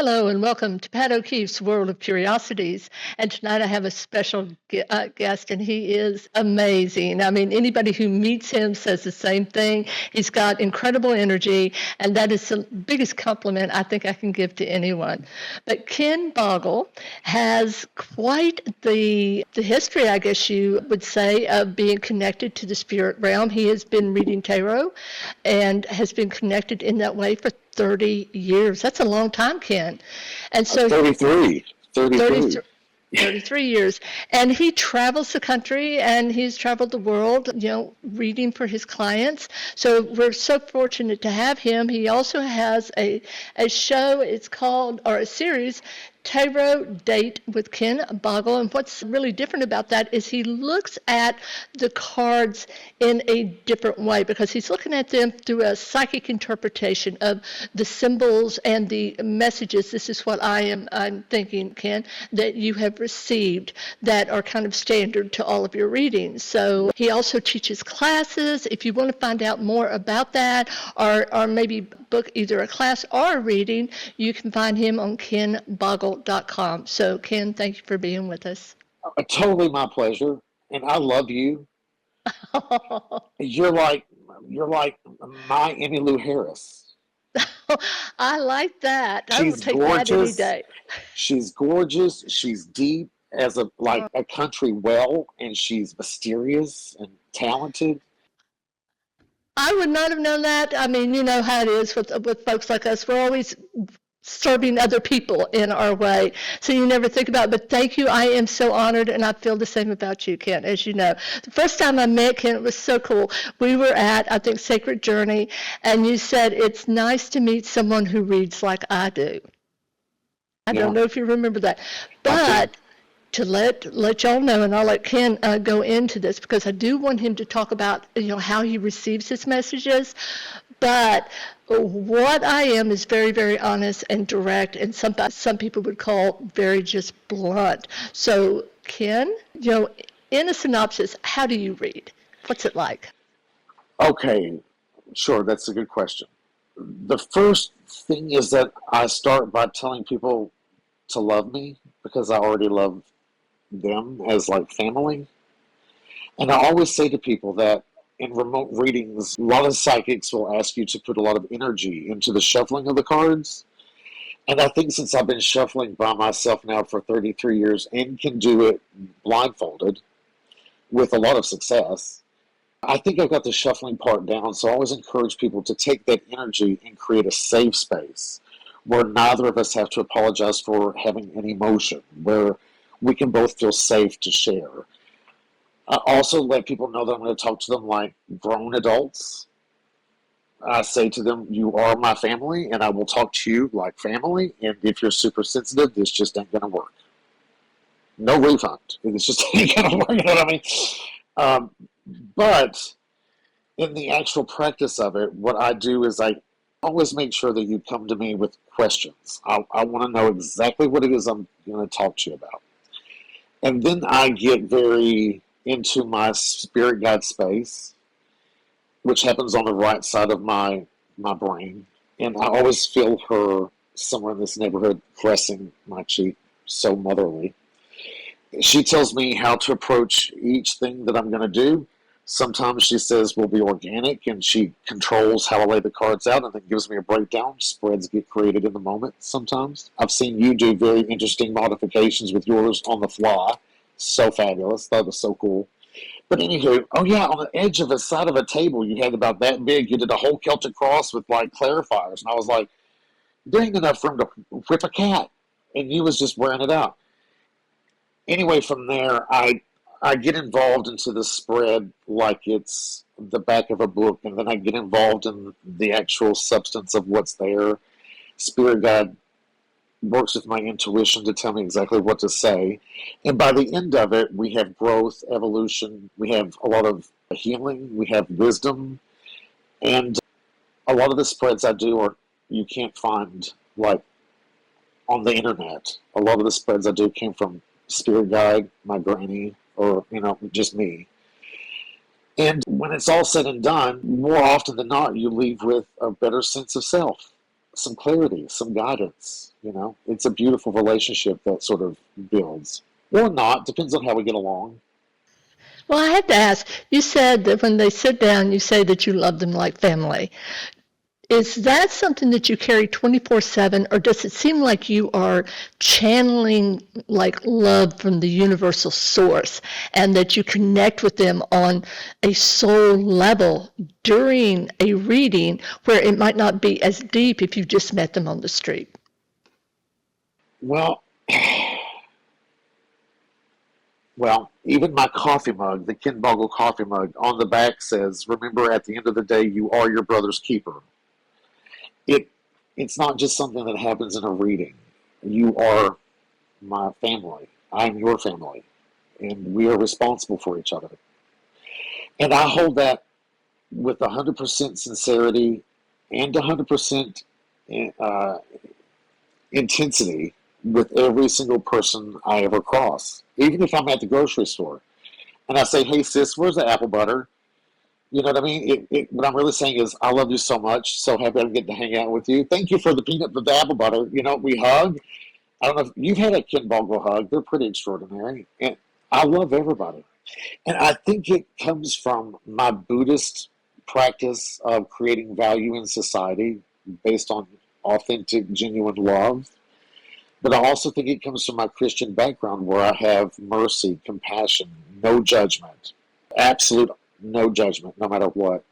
Hello and welcome to Pat O'Keefe's World of Curiosities. And tonight I have a special guest, and he is amazing. I mean, anybody who meets him says the same thing. He's got incredible energy, and that is the biggest compliment I think I can give to anyone. But Ken Boggle has quite the history, I guess you would say, of being connected to the spirit realm. He has been reading tarot and has been connected in that way for 30 years. That's a long time, Ken. And so 33. 33 years. And he travels the country and he's traveled the world, reading for his clients. So we're so fortunate to have him. He also has a show, it's called, or a series, Tarot Date with Ken Boggle. And what's really different about that is he looks at the cards in a different way because he's looking at them through a psychic interpretation of the symbols and the messages. This is what I'm thinking, Ken, that you have received that are kind of standard to all of your readings. So he also teaches classes. If you want to find out more about that or maybe book either a class or a reading, you can find him on kenboggle.com. So, Ken, thank you for being with us. Totally my pleasure. And I love you. You're like my Emmylou Harris. I like that. She's I will take gorgeous. That any day. She's gorgeous. She's deep as a country well, and she's mysterious and talented. I would not have known that. I mean, you know how it is with folks like us. We're always serving other people in our way. So you never think about it. But thank you. I am so honored, and I feel the same about you, Ken, as you know. The first time I met Ken, it was so cool. We were at, I think, Sacred Journey, and you said, it's nice to meet someone who reads like I do. I don't know if you remember that. But to let y'all know, and I'll let Ken go into this because I do want him to talk about how he receives his messages. But what I am is very, very honest and direct, and some people would call very just blunt. So, Ken, in a synopsis, how do you read? What's it like? Okay, sure, that's a good question. The first thing is that I start by telling people to love me because I already love them as like family. And I always say to people that in remote readings, a lot of psychics will ask you to put a lot of energy into the shuffling of the cards. And I think since I've been shuffling by myself now for 33 years and can do it blindfolded with a lot of success, I think I've got the shuffling part down. So I always encourage people to take that energy and create a safe space where neither of us have to apologize for having an emotion, where we can both feel safe to share. I also let people know that I'm going to talk to them like grown adults. I say to them, you are my family, and I will talk to you like family, and if you're super sensitive, this just ain't going to work. No refund. It's just ain't going to work, you know what I mean? But in the actual practice of it, what I do is I always make sure that you come to me with questions. I want to know exactly what it is I'm going to talk to you about. And then I get very into my spirit guide space, which happens on the right side of my brain. And I always feel her somewhere in this neighborhood caressing my cheek, so motherly. She tells me how to approach each thing that I'm going to do. Sometimes she says we'll be organic, and she controls how I lay the cards out and then gives me a breakdown. Spreads get created in the moment sometimes. I've seen you do very interesting modifications with yours on the fly. So fabulous. That was so cool. But anywho, on the edge of the side of a table you had about that big, you did a whole Celtic cross with like clarifiers. And I was like, there ain't enough room to whip a cat. And you was just wearing it out. Anyway, from there, I get involved into the spread like it's the back of a book, and then I get involved in the actual substance of what's there. Spirit guide works with my intuition to tell me exactly what to say. And by the end of it, we have growth, evolution, we have a lot of healing, we have wisdom, and a lot of the spreads I do are you can't find like on the internet. A lot of the spreads I do came from spirit guide, my granny, or just me. And when it's all said and done, more often than not, you leave with a better sense of self. some clarity, some guidance. It's a beautiful relationship that sort of builds, or not, depends on how we get along. Well, I have to ask, you said that when they sit down, you say that you love them like family. Is that something that you carry 24/7, or does it seem like you are channeling like love from the universal source and that you connect with them on a soul level during a reading where it might not be as deep if you just met them on the street? Well, well, even my coffee mug, the Ken Boggle coffee mug, on the back says, "Remember, at the end of the day, you are your brother's keeper." It it's not just something that happens in a reading. You are my family. I'm your family, and we are responsible for each other. And I hold that with 100% sincerity and 100% uh, intensity with every single person I ever cross. Even if I'm at the grocery store and I say, "Hey, sis, where's the apple butter?" You know what I mean? What I'm really saying is, I love you so much. So happy I'm getting to hang out with you. Thank you for the the apple butter. We hug. I don't know if you've had a Ken Boggle hug. They're pretty extraordinary. And I love everybody. And I think it comes from my Buddhist practice of creating value in society based on authentic, genuine love. But I also think it comes from my Christian background where I have mercy, compassion, no judgment, absolute no judgment, no matter what,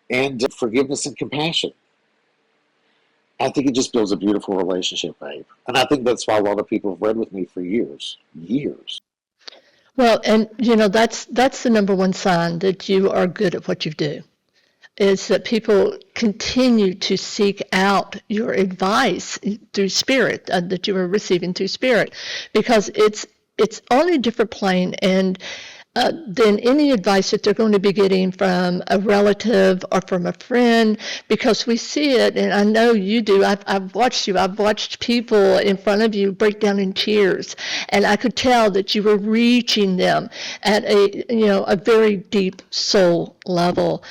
and forgiveness and compassion. I think it just builds a beautiful relationship, babe. And I think that's why a lot of people have read with me for years, years. Well, and that's the number one sign that you are good at what you do, is that people continue to seek out your advice through spirit, that you are receiving through spirit, because it's on a different plane and than any advice that they're going to be getting from a relative or from a friend, because we see it, and I know you do. I've watched you. I've watched people in front of you break down in tears, and I could tell that you were reaching them at a very deep soul level.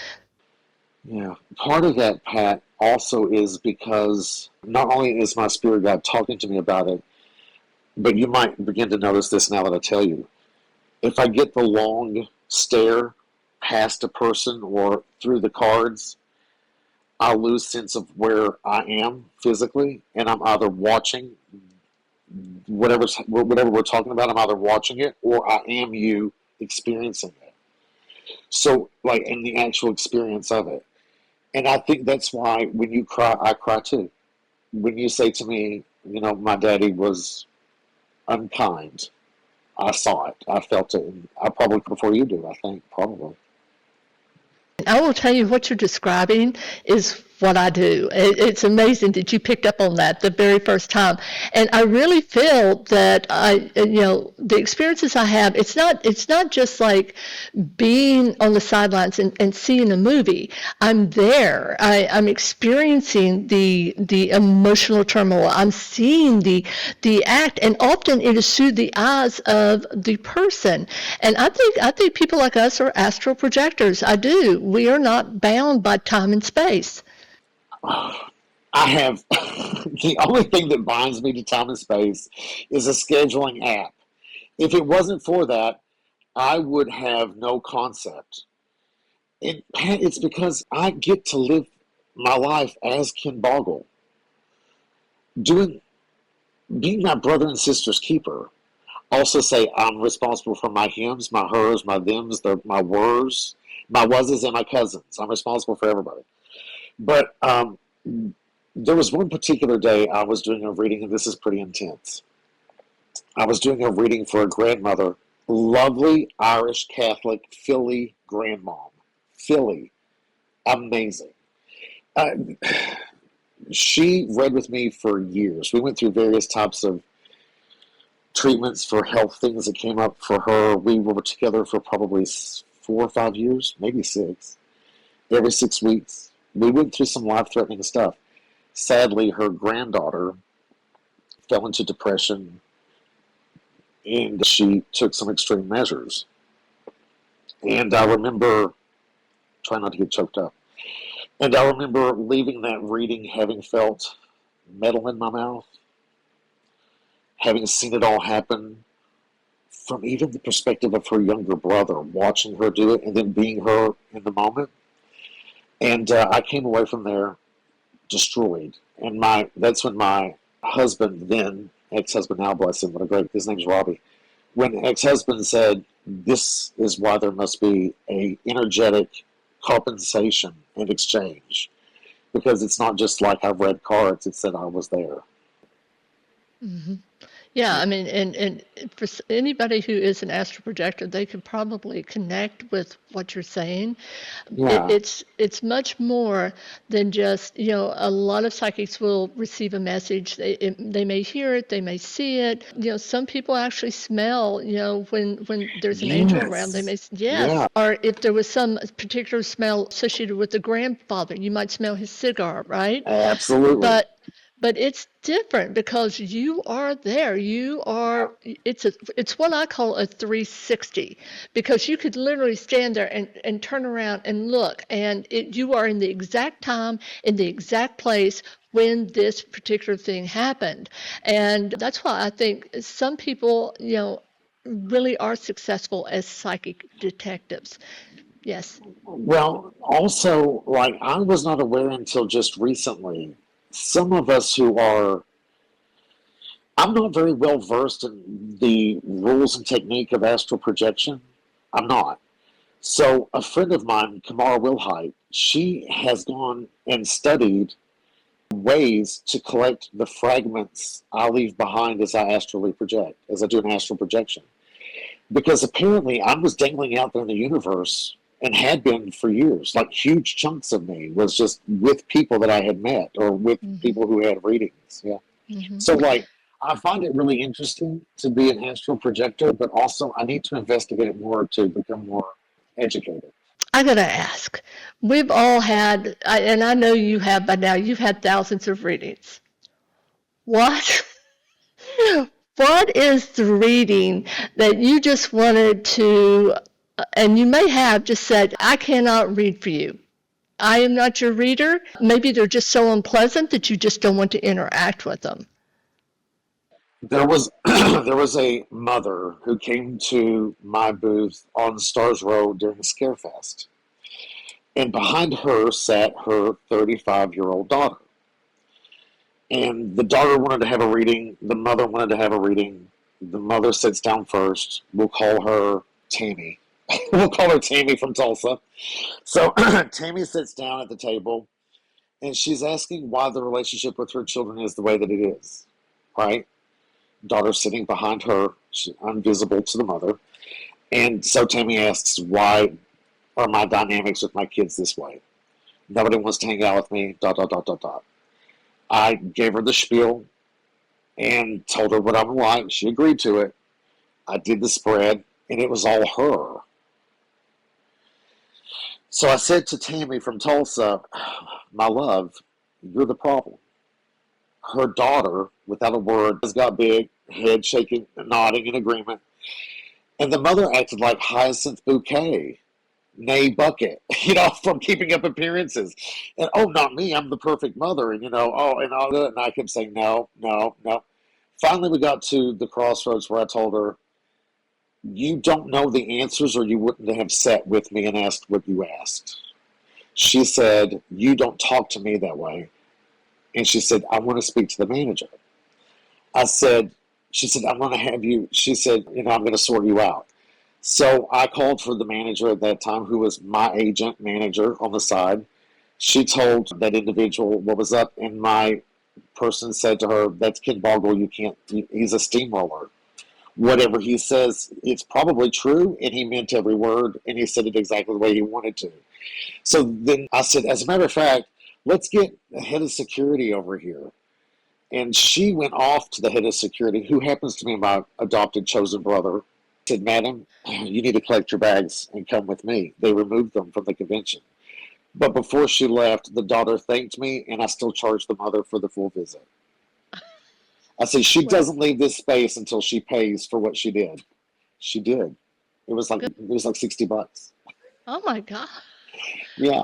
Yeah. Part of that, Pat, also is because not only is my spirit guide talking to me about it, but you might begin to notice this now that I tell you. If I get the long stare past a person or through the cards, I lose sense of where I am physically, and I'm either watching whatever we're talking about. I'm either watching it or I am you experiencing it. So, like in the actual experience of it, and I think that's why when you cry, I cry too. When you say to me, my daddy was unkind, I saw it, I felt it, and I probably before you do. I think probably. I will tell you what you're describing is what I do. It's amazing that you picked up on that the very first time. And I really feel that the experiences I have, it's not just like being on the sidelines and seeing a movie. I'm there. I'm experiencing the emotional turmoil. I'm seeing the act, and often it is through the eyes of the person. And I think people like us are astral projectors. I do. We are not bound by time and space. I have the only thing that binds me to time and space is a scheduling app. If it wasn't for that, I would have no concept. And Pat, it's because I get to live my life as Ken Boggle, doing being my brother and sister's keeper. Also say I'm responsible for my hims, my hers, my thems, my wers, my wases, and my cousins. I'm responsible for everybody. But there was one particular day I was doing a reading, and this is pretty intense. I was doing a reading for a grandmother, lovely Irish Catholic Philly grandmom. Philly, amazing. Uh, she read with me for years. We went through various types of treatments for health things that came up for her. We were together for probably 4 or 5 years, maybe 6. Every 6 weeks, we went through some life-threatening stuff. Sadly, her granddaughter fell into depression, and she took some extreme measures. And I remember, trying not to get choked up, and I remember leaving that reading having felt metal in my mouth, having seen it all happen from even the perspective of her younger brother, watching her do it and then being her in the moment. And I came away from there destroyed. And that's when my husband, then ex-husband, now bless him, what a great, his name's Robbie. When ex-husband said, "This is why there must be a energetic compensation and exchange, because it's not just like I've read cards; it's that I was there." Hmm. Yeah, I mean, and for anybody who is an astral projector, they could probably connect with what you're saying. Yeah. It's much more than just, a lot of psychics will receive a message. They may hear it, they may see it. Some people actually smell, when there's an angel around, they Yes. may, yes. Yeah. Or if there was some particular smell associated with the grandfather, you might smell his cigar, right? Absolutely. But it's different because you are there. It's what I call a 360, because you could literally stand there and turn around and look, and you are in the exact time, in the exact place when this particular thing happened. And that's why I think some people, really are successful as psychic detectives. Yes. Well, also, like, I was not aware until just recently. Some of us who are, I'm not very well versed in the rules and technique of astral projection. I'm not. So, a friend of mine, Kamara Wilhite, she has gone and studied ways to collect the fragments I leave behind as I astrally project, as I do an astral projection. Because apparently I was dangling out there in the universe and had been for years. Like huge chunks of me was just with people that I had met or with Hmm. people who had readings. Yeah. Hmm. So like I find it really interesting to be an astral projector, but also I need to investigate it more to become more educated. I gotta ask. We've all had, and I know you have by now, you've had thousands of readings. What? What is the reading that you just wanted to, and you may have just said, I cannot read for you. I am not your reader. Maybe they're just so unpleasant that you just don't want to interact with them. There was there was a mother who came to my booth on Stars Road during Scarefest, and behind her sat her 35-year-old daughter. And the daughter wanted to have a reading. The mother wanted to have a reading. The mother sits down first. We'll call her Tammy. We'll call her Tammy from Tulsa. So Tammy sits down at the table and she's asking why the relationship with her children is the way that it is. Right? Daughter sitting behind her, invisible to the mother. And so Tammy asks, why are my dynamics with my kids this way? Nobody wants to hang out with me, dot, dot, dot, dot, dot. I gave her the spiel and told her what I would like. She agreed to it. I did the spread, and it was all her. So I said to Tammy from Tulsa, my love, you're the problem. Her daughter, without a word, has got big, head shaking, nodding in agreement. And the mother acted like Hyacinth Bouquet, nay Bucket, from Keeping Up Appearances. And, oh, not me, I'm the perfect mother. And, oh, and all that. And I kept saying, no, no, no. Finally, we got to the crossroads where I told her, you don't know the answers or you wouldn't have sat with me and asked what you asked. She said, you don't talk to me that way. And she said, I want to speak to the manager. I said, she said, I'm going to have you, she said, I'm going to sort you out. So I called for the manager at that time, who was my agent manager on the side. She told that individual what was up, and my person said to her, that's Ken Boggle, you can't, he's a steamroller. Whatever he says, it's probably true, and he meant every word, and he said it exactly the way he wanted to. So then I said, as a matter of fact, let's get the head of security over here. And she went off to the head of security, who happens to be my adopted chosen brother, said, madam, you need to collect your bags and come with me. They removed them from the convention. But before she left, the daughter thanked me, and I still charged the mother for the full visit. I said, she Well, doesn't leave this space until she pays for what she did. She did. It was like good. $60. Oh my God. Yeah.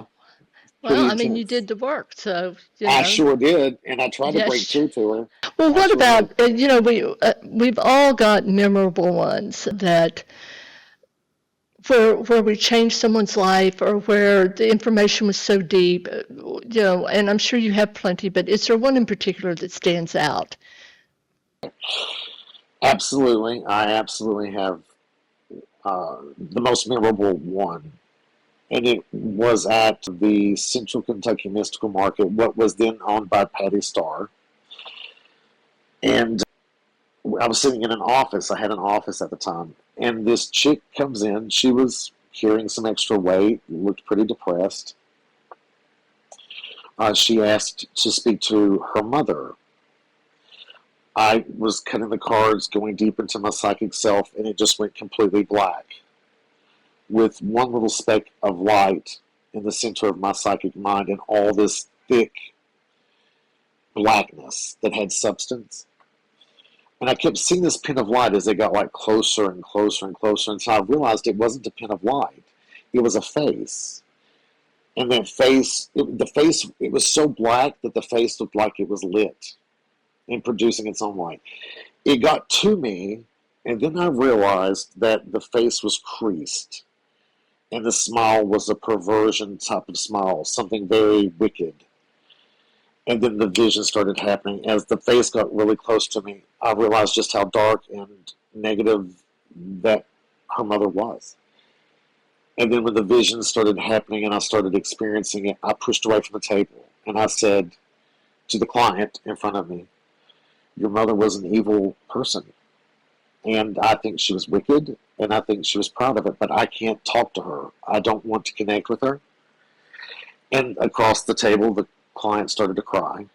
Well, pretty I mean, you intense. did the work, so, I sure did, and I tried to break yes. through to her. Well, I what sure did. about, we've all got memorable ones that where we changed someone's life or where the information was so deep, and I'm sure you have plenty, but is there one in particular that stands out? Absolutely, I absolutely have the most memorable one, and it was at the Central Kentucky Mystical Market, what was then owned by Patty Starr. And I was sitting in an office. I had an office at the time, and this chick comes in. She was carrying some extra weight, looked pretty depressed. She asked to speak to her mother. I was cutting the cards, going deep into my psychic self, and it just went completely black, with one little speck of light in the center of my psychic mind, and all this thick blackness that had substance. And I kept seeing this pin of light as it got like closer and closer and closer. And so I realized it wasn't a pin of light. It was a face. And that face, the face, it was so black that the face looked like it was lit and producing its own light. It got to me, and then I realized that the face was creased. And the smile was a perversion type of smile, something very wicked. And then the vision started happening. As the face got really close to me, I realized just how dark and negative that her mother was. And then when the vision started happening and I started experiencing it, I pushed away from the table and I said to the client in front of me, "Your mother was an evil person. And I think she was wicked and I think she was proud of it, but I can't talk to her. I don't want to connect with her." And across the table, the client started to cry.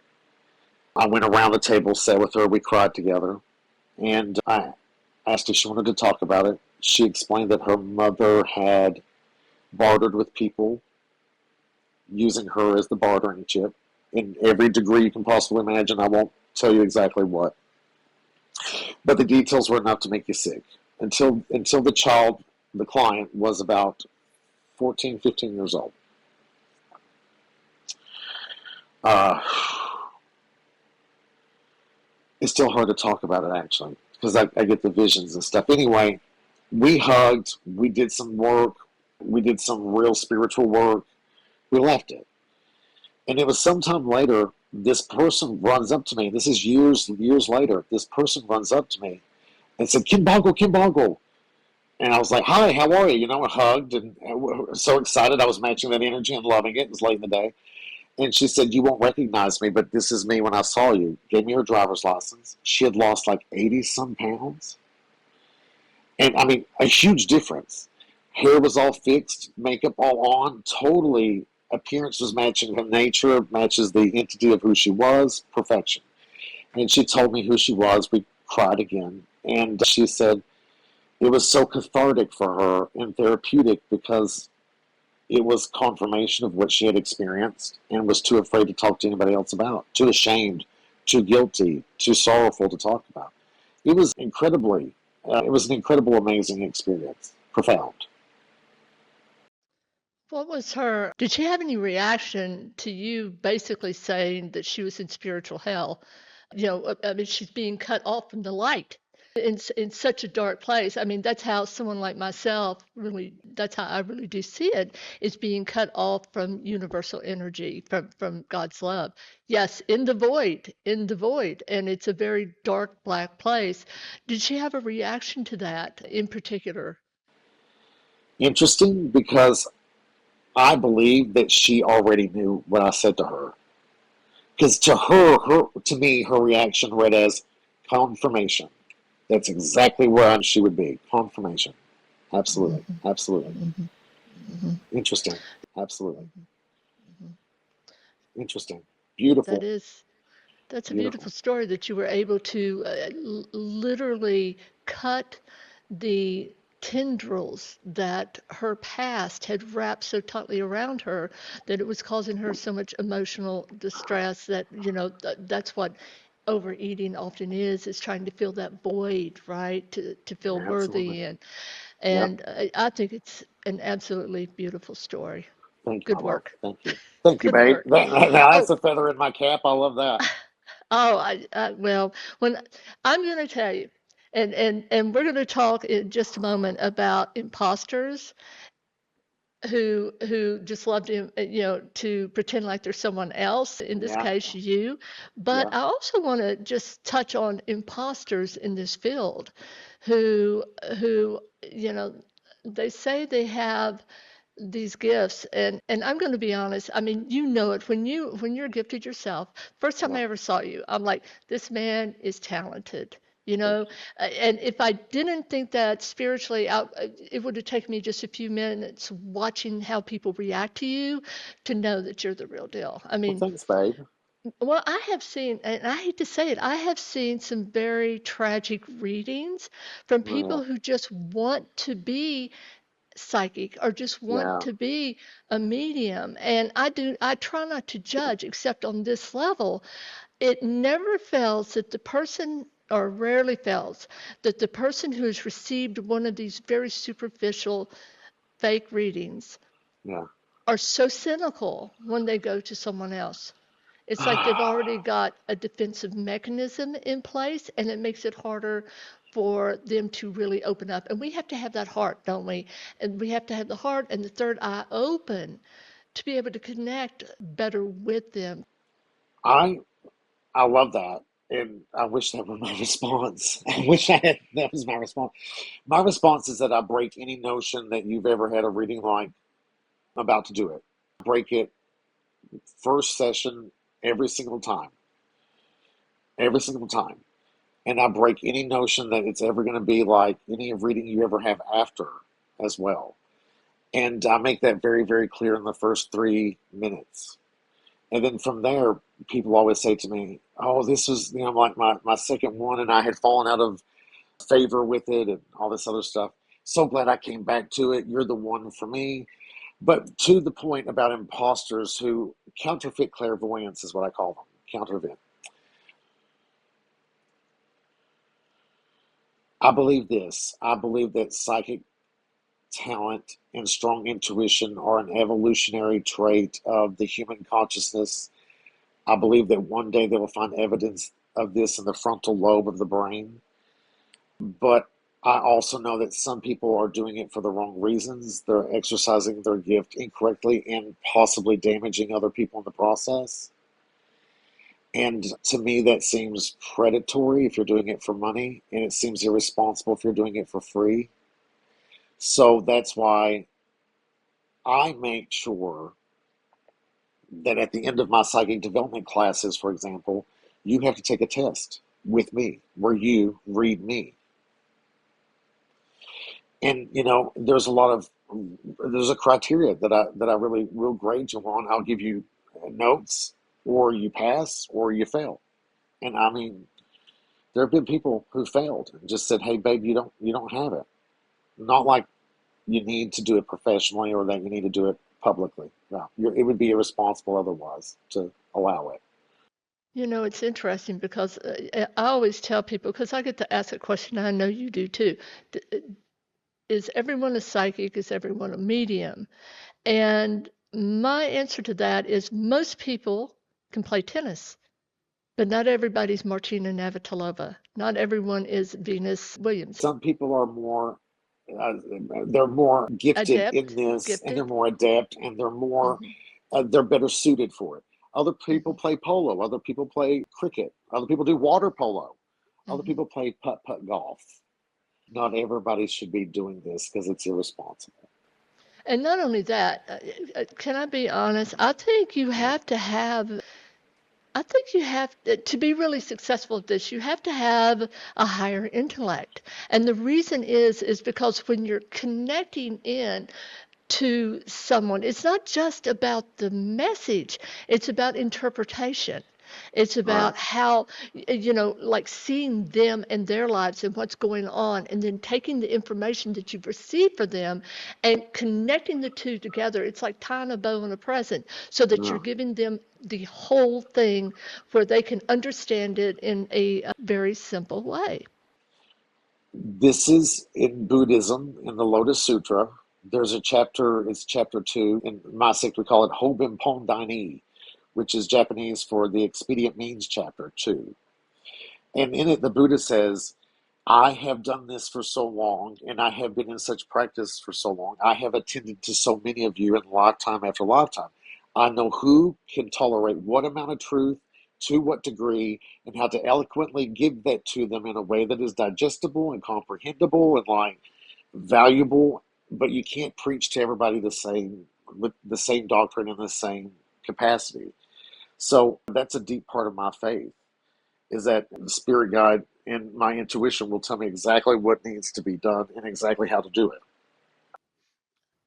I went around the table, sat with her, we cried together, and I asked if she wanted to talk about it. She explained that her mother had bartered with people using her as the bartering chip in every degree you can possibly imagine. I won't tell you exactly what, but the details were enough to make you sick. Until the child, the client, was about 14, 15 years old. Uh, it's still hard to talk about it actually because I get the visions and stuff. Anyway, we hugged, we did some work, we did some real spiritual work, we left it. And it was sometime later, this person runs up to me. This is years later. This person runs up to me and said, "Ken Boggle, Ken Boggle." And I was like, "Hi, how are you?" I hugged and so excited. I was matching that energy and loving it. It was late in the day. And she said, "You won't recognize me, but this is me when I saw you." Gave me her driver's license. She had lost like 80 some pounds. And I mean, a huge difference. Hair was all fixed, makeup all on, totally appearance was matching her nature, matches the entity of who she was, perfection. And she told me who she was. We cried again. And she said it was so cathartic for her and therapeutic because it was confirmation of what she had experienced and was too afraid to talk to anybody else about, too ashamed, too guilty, too sorrowful to talk about. It was it was an incredible, amazing experience. Profound. What was her, did she have any reaction to you basically saying that she was in spiritual hell? I mean, she's being cut off from the light in such a dark place. I mean, that's how someone like myself really, that's how I really do see it, is being cut off from universal energy, from God's love. Yes, in the void, and it's a very dark, black place. Did she have a reaction to that in particular? Interesting because I believe that she already knew what I said to her. Because to me, her reaction read as confirmation. That's exactly where she would be. Confirmation. Absolutely. Mhm, Absolutely. mhm, mhm, Interesting. Absolutely. mhm, mhm. Interesting. That Beautiful. is That's a Beautiful. beautiful story that you were able to literally cut the tendrils that her past had wrapped so tightly around her that it was causing her so much emotional distress that, that's what overeating often is trying to fill that void, right? To feel Absolutely. worthy Yep. and I think it's an absolutely beautiful story. Thank you, my Good love. work. Thank you. Thank you, Good babe. work. Now Oh, that's a feather in my cap. I love that. oh, well, when I'm going to tell you, and we're going to talk in just a moment about imposters who just love to to pretend like they're someone else, in this Yeah, case you. But yeah, I also want to just touch on imposters in this field who who you know they say they have these gifts, and I'm going to be honest. I mean, you know it when you're gifted yourself. First time yeah. I ever saw you, I'm like, this man is talented. You Thank know, and if I didn't think that spiritually, it would have taken me just a few minutes watching how people react to you to know that you're the real deal. I Well, mean, thanks, babe. well, I have seen, and I hate to say it, I have seen some very tragic readings from Yeah, people who just want to be psychic or just want yeah. to be a medium. And I try not to judge except on this level. It never fails that the person, or rarely fails, that the person who has received one of these very superficial fake readings Yeah. are so cynical when they go to someone else. It's like they've already got a defensive mechanism in place, and it makes it harder for them to really open up. And we have to have that heart, don't we? And we have to have the heart and the third eye open to be able to connect better with them. I I love that, and I wish that were my response. I wish I had that was my response. My response is that I break any notion that you've ever had a reading like I'm about to do it. Break it first session every single time, every single time, and I break any notion that it's ever going to be like any reading you ever have after as well. And I make that very, very clear in the first 3 minutes. And then from there, people always say to me, "Oh, this was like my second one, and I had fallen out of favor with it, and all this other stuff. So glad I came back to it. You're the one for me." But to the point about imposters who counterfeit clairvoyance is what I call them. Counterfeit. I believe this. I believe that psychic talent and strong intuition are an evolutionary trait of the human consciousness. I believe that one day they will find evidence of this in the frontal lobe of the brain. But I also know that some people are doing it for the wrong reasons. They're exercising their gift incorrectly and possibly damaging other people in the process. And to me, that seems predatory if you're doing it for money, and it seems irresponsible if you're doing it for free. So that's why I make sure that at the end of my psychic development classes, for example, you have to take a test with me where you read me. And there's a criteria that I really will grade you on. I'll give you notes, or you pass or you fail. And I mean, there have been people who failed and just said, "Hey, babe, you don't have it." Not like you need to do it professionally or that you need to do it publicly. No, it would be irresponsible otherwise to allow it. You know, it's interesting because I always tell people, because I get to ask a question, I know you do too. Is everyone a psychic? Is everyone a medium? And my answer to that is most people can play tennis, but not everybody's Martina Navratilova. Not everyone is Venus Williams. Some people are uh, they're more gifted in Adept, this, and they're gifted. more adept, and Hmm. they're better suited for it. Other people Hmm. play polo. Other people play cricket. Other people do water polo. Other Hmm. people play putt putt golf. Not everybody should be doing this because it's irresponsible. And not only that, can I be honest? I think you have to be really successful at this. You have to have a higher intellect. And the reason is because when you're connecting in to someone, it's not just about the message, it's about interpretation. It's Right. about how, like seeing them and their lives and what's going on, and then taking the information that you've received for them and connecting the two together. It's like tying a bow on a present so that you're Yeah. giving them the whole thing where they can understand it in a very simple way. This is in Buddhism, in the Lotus Sutra. There's a chapter, it's chapter two. In my sect, we call it Hobin Pon Dini, which is Japanese for the expedient means chapter two. And in it, the Buddha says, I have done this for so long, and I have been in such practice for so long. I have attended to so many of you in lifetime after lifetime. I know who can tolerate what amount of truth, to what degree, and how to eloquently give that to them in a way that is digestible and comprehensible and like valuable. But you can't preach to everybody the same with the same doctrine in the same capacity. So that's a deep part of my faith is that the spirit guide and my intuition will tell me exactly what needs to be done and exactly how to do it.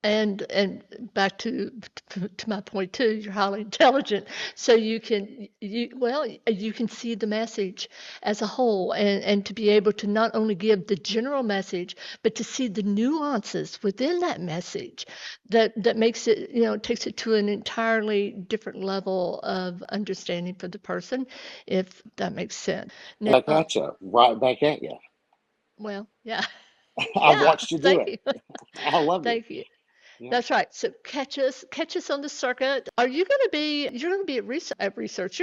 And back to my point too, you're highly intelligent, so you can see the message as a whole, and to be able to not only give the general message, but to see the nuances within that message that makes it, takes it to an entirely different level of understanding for the person, if that makes sense. Now, Back at you, right back at you. well, yeah, I've yeah, watched you do thank it. you, I love it. thank you. Yeah. That's right. So catch us on the circuit. Are you going to be? You're going to be at research.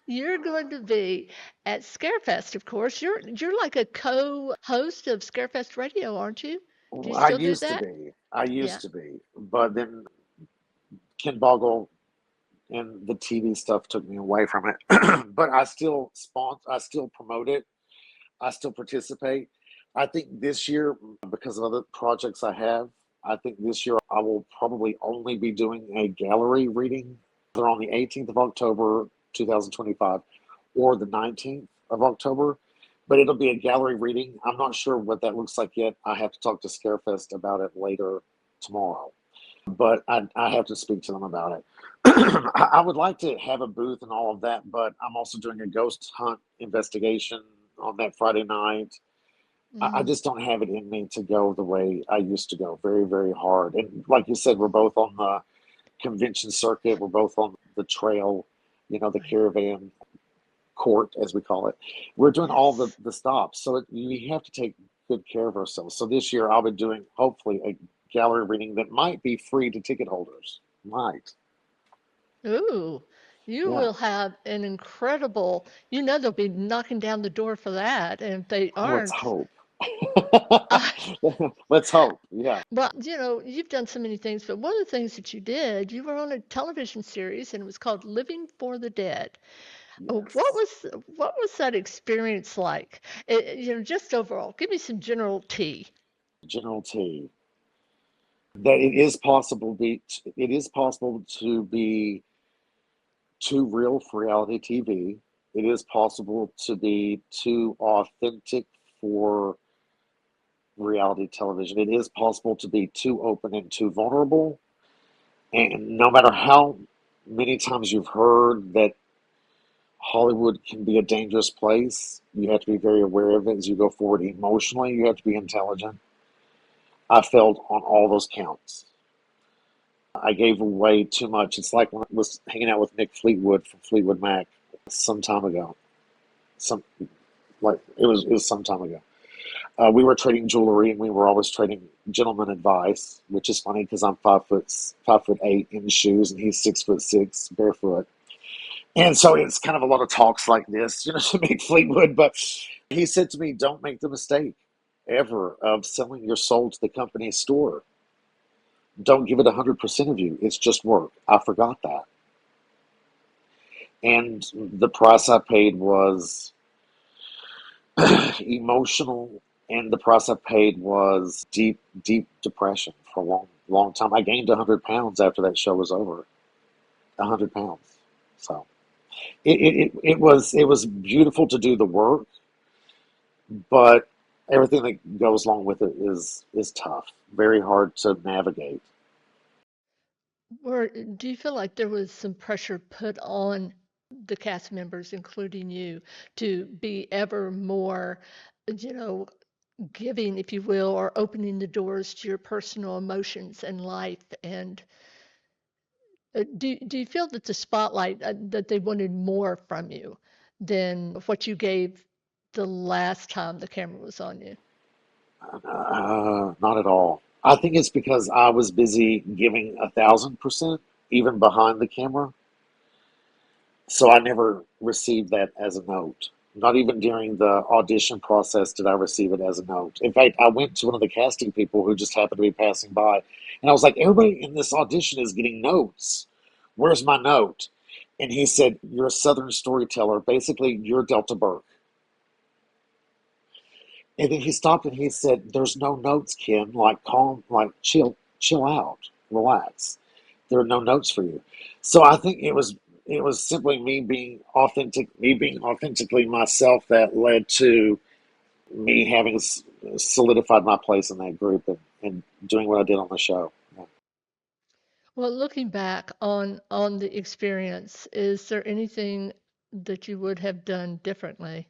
You're going to be at Scarefest, of course. You're like a co-host of Scarefest Radio, aren't you? Do you I still do used to that? be. I Yeah. used to be. But then Ken Boggle and the TV stuff took me away from it. But I still sponsor, I still promote it. I still participate. I think this year, because of other projects I have, I think this year I will probably only be doing a gallery reading either on the 18th of October, 2025, or the 19th of October. But it'll be a gallery reading. I'm not sure what that looks like yet. I have to talk to Scarefest about it later tomorrow. But I have to speak to them about it. I would like to have a booth and all of that, but I'm also doing a ghost hunt investigation on that Friday night. I Mm. just don't have it in me to go the way I used to go. Very, very hard. And like you said, we're both on the convention circuit. We're both on the trail, the Right. caravan court, as we call it. We're doing all Yes. the stops. So we have to take good care of ourselves. So this year I'll be doing, hopefully, a gallery reading that might be free to ticket holders. Might. Ooh, you Yeah. will have an incredible. They'll be knocking down the door for that, and if they Let's aren't, hope. uh, Let's hope. Yeah. well, you've done so many things, but one of the things that you did, you were on a television series, and it was called Living for the Dead. What Yes. was what was that experience like? Just overall, give me some general tea. General T. That it is possible to be too real for reality TV. It is possible to be too authentic for reality television. It is possible to be too open and too vulnerable. And no matter how many times you've heard that Hollywood can be a dangerous place, you have to be very aware of it as you go forward. Emotionally, you have to be intelligent. I failed on all those counts. I gave away too much. It's like when I was hanging out with Nick Fleetwood from Fleetwood Mac some time ago. Some like it was some time ago. We were trading jewelry, and we were always trading gentleman advice, which is funny because I'm 5'8" in shoes, and he's 6'6" barefoot. And so it's kind of a lot of talks like this, to make Fleetwood. But he said to me, "Don't make the mistake ever of selling your soul to the company store. Don't give it 100% of you. It's just work." I forgot that, and the price I paid was emotional, and the price I paid was deep, deep depression for a long, long time. I gained 100 pounds after that show was over. 100 pounds. So it was beautiful to do the work, but everything that goes along with it is tough. Very hard to navigate. Or do you feel like there was some pressure put on the cast members, including you, to be ever more, you know, giving, if you will, or opening the doors to your personal emotions and life? And do you feel that the spotlight, that they wanted more from you than what you gave the last time the camera was on you? Not at all. I think it's because I was busy giving 1,000%, even behind the camera. So I never received that as a note. Not even during the audition process did I receive it as a note. In fact, I went to one of the casting people who just happened to be passing by, and I was like, everybody in this audition is getting notes. Where's my note? And he said, you're a Southern storyteller. Basically, you're Delta Burke. And then he stopped and he said, there's no notes, Ken. Like, calm, like, chill out, relax. There are no notes for you. So I think it was simply me being authentically myself that led to me having solidified my place in that group and doing what I did on the show. Yeah. Well, looking back on the experience, is there anything that you would have done differently?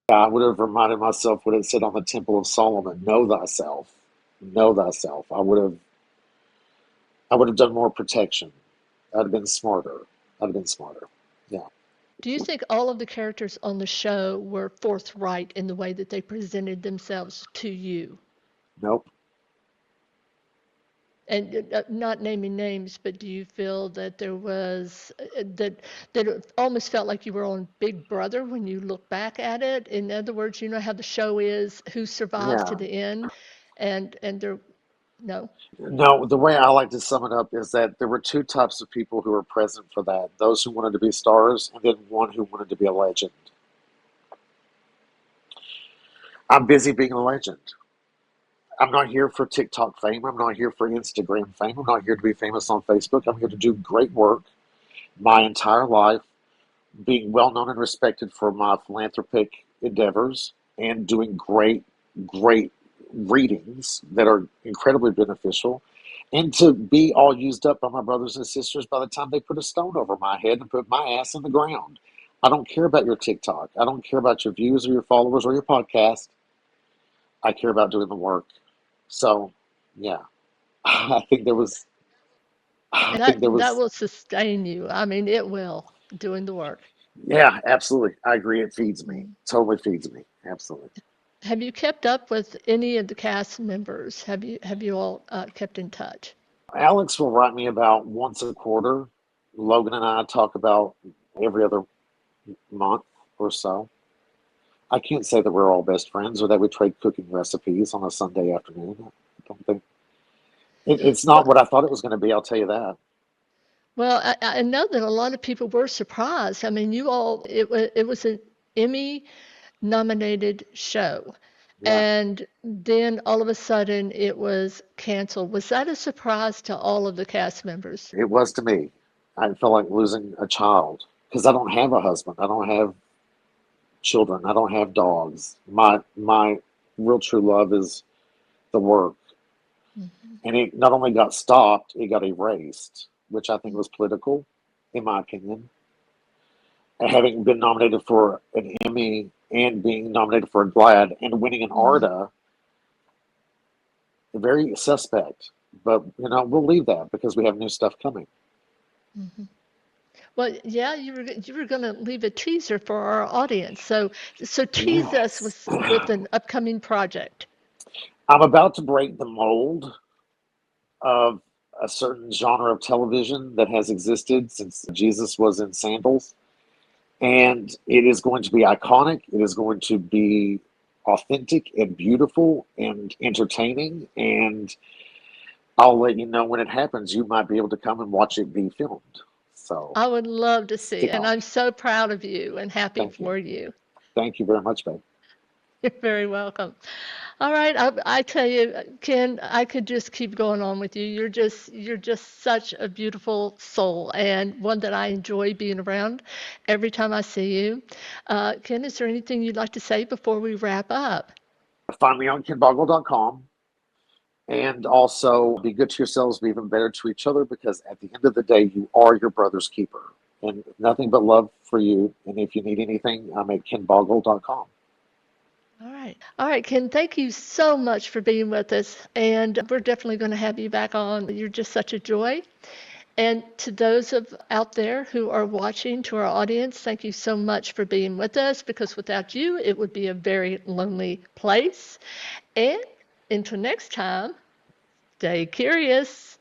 I would have reminded myself what it said on the Temple of Solomon: "Know thyself, know thyself." I would have done more protection. I'd have been smarter. I'd have been smarter. Yeah. Do you think all of the characters on the show were forthright in the way that they presented themselves to you? Nope. And not naming names, but do you feel that there was that it almost felt like you were on Big Brother when you look back at it? In other words, you know how the show is, who survives to Yeah. the end, and there, no. No, the way I like to sum it up is that there were two types of people who were present for that: those who wanted to be stars, and then one who wanted to be a legend. I'm busy being a legend. I'm not here for TikTok fame. I'm not here for Instagram fame. I'm not here to be famous on Facebook. I'm here to do great work my entire life, being well known and respected for my philanthropic endeavors and doing great readings that are incredibly beneficial, and to be all used up by my brothers and sisters by the time they put a stone over my head and put my ass in the ground. I don't care about your TikTok. I don't care about your views or your followers or your podcast. I care about doing the work. So, yeah, I think there was, I And think there that was, will sustain you. I mean, it will, doing the work. yeah, absolutely. I agree. It feeds me. Mm. Totally feeds me. Absolutely. Have you kept up with any of the cast members? Have you all kept in touch? Alex will write me about once a quarter. Logan and I talk about every other month or so. I can't say that we're all best friends or that we trade cooking recipes on a Sunday afternoon. I don't think it's not Well, what I thought it was going to be. I'll tell you that. well, I know that a lot of people were surprised. I mean, you all, it was an Emmy nominated show. Yeah, And then all of a sudden it was canceled. Was that a surprise to all of the cast members? it was to me. I felt like losing a child because I don't have a husband. I don't have children. I don't have dogs. My real true love is the work, Mhm. and it not only got stopped, it got erased, which I think was political, in my opinion. And having been nominated for an Emmy and being nominated for a GLAAD and winning an Mhm. ARDA, very suspect. But we'll leave that because we have new stuff coming. Mhm. Well, yeah, you were going to leave a teaser for our audience. So tease us Yes. with an upcoming project. I'm about to break the mold of a certain genre of television that has existed since Jesus was in sandals. And it is going to be iconic. It is going to be authentic and beautiful and entertaining. And I'll let you know when it happens. You might be able to come and watch it be filmed. So I would love to see, stick and out. I'm so proud of you and happy Thank you. for you. Thank you very much, babe. You're very welcome. All right, I tell you, Ken, I could just keep going on with you. You're just such a beautiful soul and one that I enjoy being around every time I see you. Ken, is there anything you'd like to say before we wrap up? Find me on kenboggle.com. And also be good to yourselves, be even better to each other, because at the end of the day, you are your brother's keeper. And nothing but love for you. And if you need anything, I'm at kenboggle.com. All right, Ken, thank you so much for being with us. And we're definitely going to have you back on. You're just such a joy. And to those of out there who are watching, to our audience, thank you so much for being with us because without you, it would be a very lonely place. And until next time, stay curious.